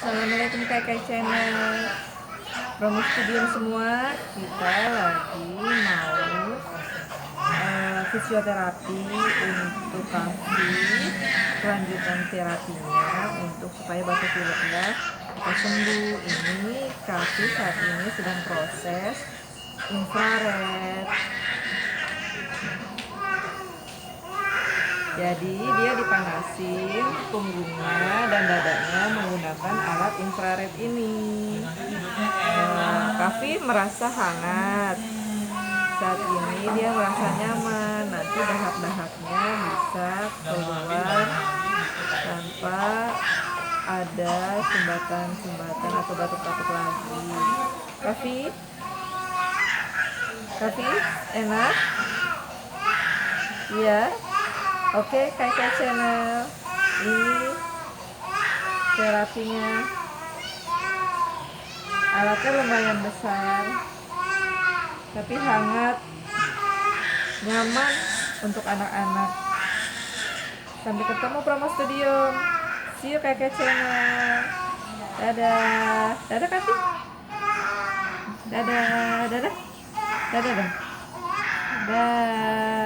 Assalamualaikum kakak channel Promo Studio semua. Kita lagi mau fisioterapi untuk kasih kelanjutan terapinya untuk supaya batuk pileknya cepat sembuh. Ini kasih saat ini sedang proses infrared. Jadi dia dipanasin punggungnya dan dadanya menggunakan alat infrared ini. Kafi merasa hangat. Saat ini dia merasa nyaman. Nanti dahak-dahaknya bisa keluar tanpa ada sumbatan atau batuk-batuk lagi. Kafi, enak? Iya. Oke, kakak channel. Ini terapinya. Alatnya lumayan besar, tapi hangat, nyaman untuk anak-anak. Sampai ketemu Promo Studio. See you kakak channel. Dadah. Dadah kasih. Dadah. Dadah. Dadah dong. Dadah.